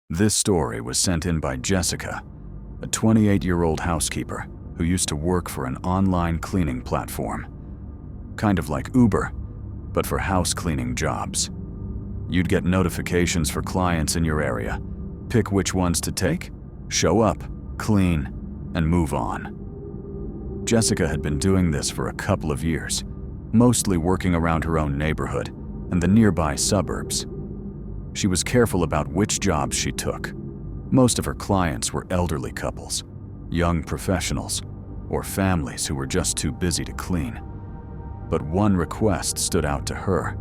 This story was sent in by Jessica, a 28-year-old housekeeper who used to work for an online cleaning platform. Kind of like Uber, but for house cleaning jobs. You'd get notifications for clients in your area, pick which ones to take, show up, clean, and move on. Jessica had been doing this for a couple of years, mostly working around her own neighborhood and the nearby suburbs. She was careful about which jobs she took. Most of her clients were elderly couples, young professionals, or families who were just too busy to clean. But one request stood out to her,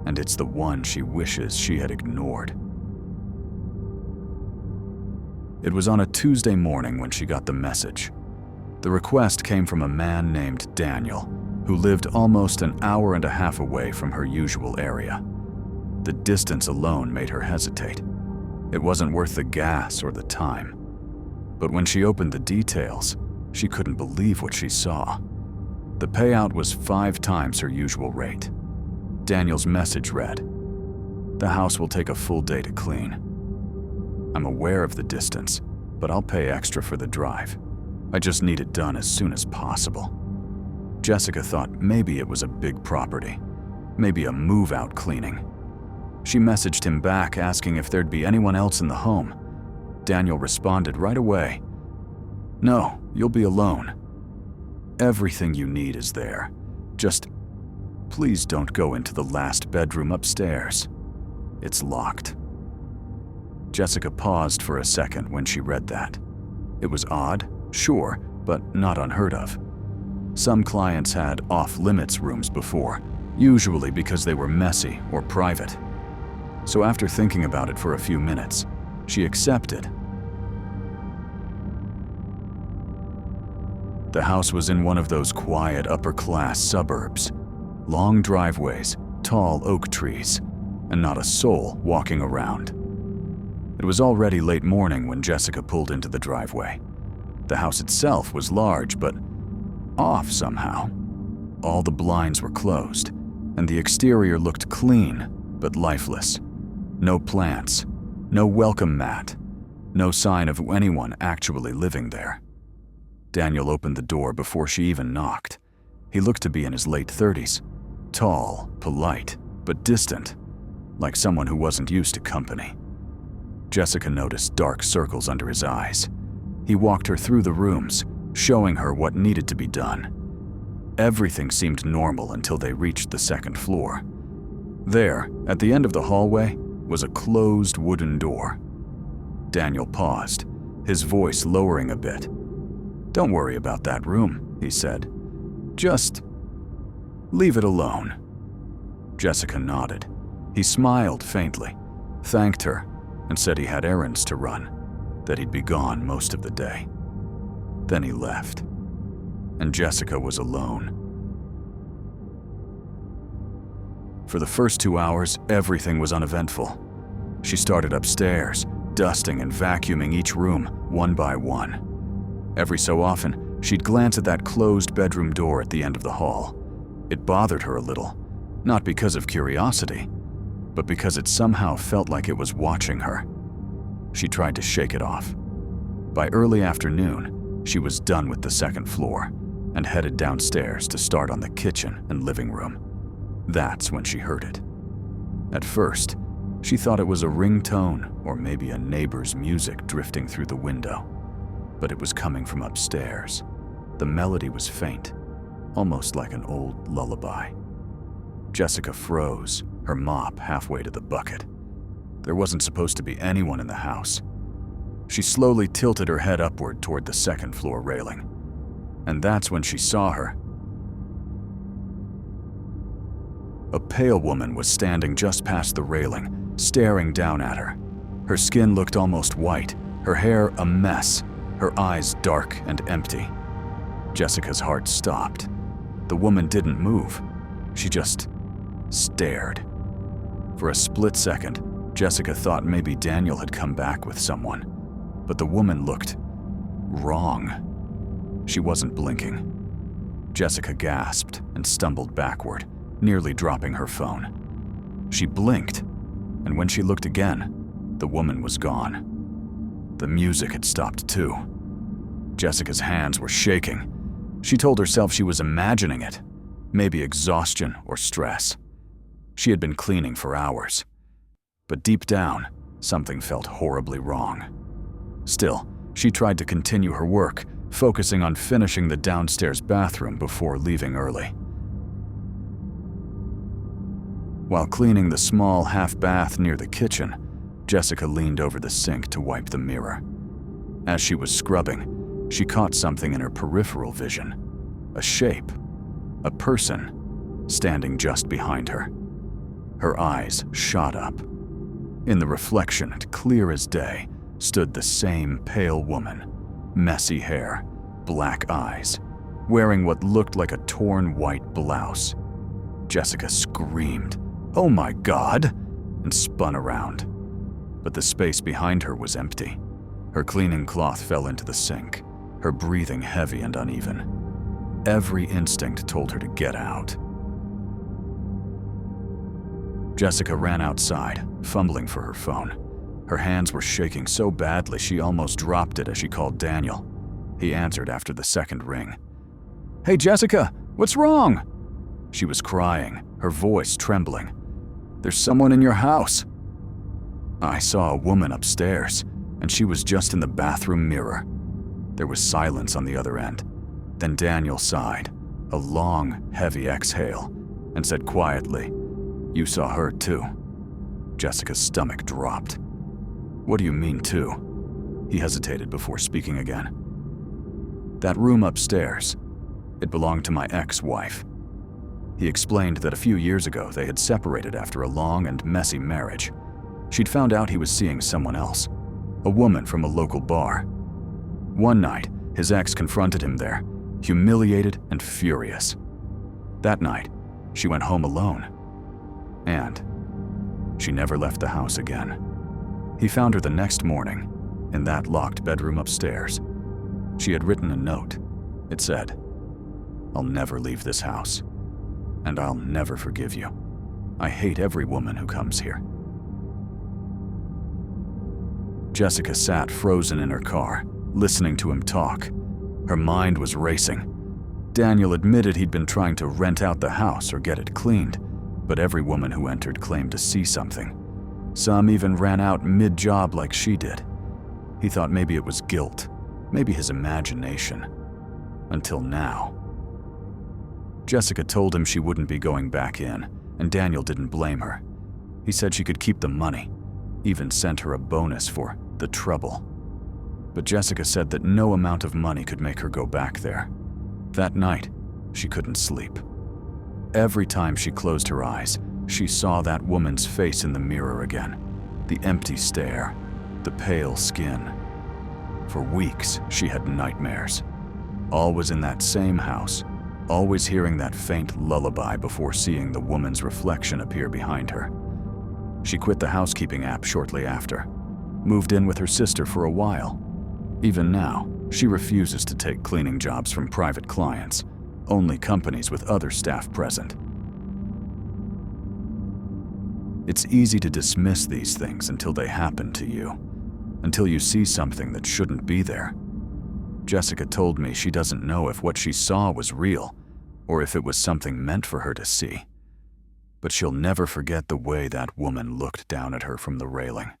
and it's the one she wishes she had ignored. It was on a Tuesday morning when she got the message. The request came from a man named Daniel, who lived almost an hour and a half away from her usual area. The distance alone made her hesitate. It wasn't worth the gas or the time. But when she opened the details, she couldn't believe what she saw. The payout was 5 times her usual rate. Daniel's message read, "The house will take a full day to clean. I'm aware of the distance, but I'll pay extra for the drive. I just need it done as soon as possible." Jessica thought maybe it was a big property, maybe a move-out cleaning. She messaged him back asking if there'd be anyone else in the home. Daniel responded right away, "No, you'll be alone. Everything you need is there. Just please don't go into the last bedroom upstairs. It's locked." Jessica paused for a second when she read that. It was odd, sure, but not unheard of. Some clients had off-limits rooms before, usually because they were messy or private. So after thinking about it for a few minutes, she accepted. The house was in one of those quiet upper-class suburbs. Long driveways, tall oak trees, and not a soul walking around. It was already late morning when Jessica pulled into the driveway. The house itself was large, but off somehow. All the blinds were closed, and the exterior looked clean, but lifeless. No plants, no welcome mat, no sign of anyone actually living there. Daniel opened the door before she even knocked. He looked to be in his late 30s, tall, polite, but distant, like someone who wasn't used to company. Jessica noticed dark circles under his eyes. He walked her through the rooms, showing her what needed to be done. Everything seemed normal until they reached the second floor. There, at the end of the hallway, was a closed wooden door. Daniel paused, his voice lowering a bit. "Don't worry about that room," he said. "Just leave it alone." Jessica nodded. He smiled faintly, thanked her, and said he had errands to run, that he'd be gone most of the day. Then he left, and Jessica was alone. For the first 2 hours, everything was uneventful. She started upstairs, dusting and vacuuming each room one by one. Every so often, she'd glance at that closed bedroom door at the end of the hall. It bothered her a little, not because of curiosity, but because it somehow felt like it was watching her. She tried to shake it off. By early afternoon, she was done with the second floor and headed downstairs to start on the kitchen and living room. That's when she heard it. At first, she thought it was a ringtone or maybe a neighbor's music drifting through the window, but it was coming from upstairs. The melody was faint, almost like an old lullaby. Jessica froze, her mop halfway to the bucket. There wasn't supposed to be anyone in the house. She slowly tilted her head upward toward the second floor railing, and that's when she saw her. A pale woman was standing just past the railing, staring down at her. Her skin looked almost white, her hair a mess, her eyes dark and empty. Jessica's heart stopped. The woman didn't move. She just stared. For a split second, Jessica thought maybe Daniel had come back with someone, but the woman looked wrong. She wasn't blinking. Jessica gasped and stumbled backward, nearly dropping her phone. She blinked, and when she looked again, The woman was gone. The music had stopped too. Jessica's hands were shaking. She told herself she was imagining it, maybe exhaustion or stress. She had been cleaning for hours. But deep down, something felt horribly wrong. Still, she tried to continue her work, focusing on finishing the downstairs bathroom before leaving early. While cleaning the small half-bath near the kitchen, Jessica leaned over the sink to wipe the mirror. As she was scrubbing, she caught something in her peripheral vision. A shape. A person standing just behind her. Her eyes shot up. In the reflection, clear as day, stood the same pale woman. Messy hair, black eyes, wearing what looked like a torn white blouse. Jessica screamed, "Oh my God!" and spun around. But the space behind her was empty. Her cleaning cloth fell into the sink, her breathing heavy and uneven. Every instinct told her to get out. Jessica ran outside, fumbling for her phone. Her hands were shaking so badly she almost dropped it as she called Daniel. He answered after the second ring. "Hey Jessica, what's wrong?" She was crying, her voice trembling. "There's someone in your house." "I saw a woman upstairs, and she was just in the bathroom mirror." There was silence on the other end. Then Daniel sighed, a long, heavy exhale, and said quietly, "You saw her too." Jessica's stomach dropped. "What do you mean too?" He hesitated before speaking again. "That room upstairs, it belonged to my ex-wife." He explained that a few years ago they had separated after a long and messy marriage. She'd found out he was seeing someone else, a woman from a local bar. One night, his ex confronted him there, humiliated and furious. That night, she went home alone. And she never left the house again. He found her the next morning, in that locked bedroom upstairs. She had written a note. It said, "I'll never leave this house, and I'll never forgive you. I hate every woman who comes here." Jessica sat frozen in her car, listening to him talk. Her mind was racing. Daniel admitted he'd been trying to rent out the house or get it cleaned, but every woman who entered claimed to see something. Some even ran out mid-job like she did. He thought maybe it was guilt, maybe his imagination. Until now. Jessica told him she wouldn't be going back in, and Daniel didn't blame her. He said she could keep the money, even sent her a bonus for the trouble. But Jessica said that no amount of money could make her go back there. That night, she couldn't sleep. Every time she closed her eyes, she saw that woman's face in the mirror again. The empty stare, the pale skin. For weeks, she had nightmares. Always in that same house, always hearing that faint lullaby before seeing the woman's reflection appear behind her. She quit the housekeeping app shortly after, moved in with her sister for a while. Even now, she refuses to take cleaning jobs from private clients, only companies with other staff present. It's easy to dismiss these things until they happen to you, until you see something that shouldn't be there. Jessica told me she doesn't know if what she saw was real, or if it was something meant for her to see. But she'll never forget the way that woman looked down at her from the railing,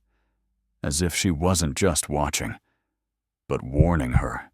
as if she wasn't just watching, but warning her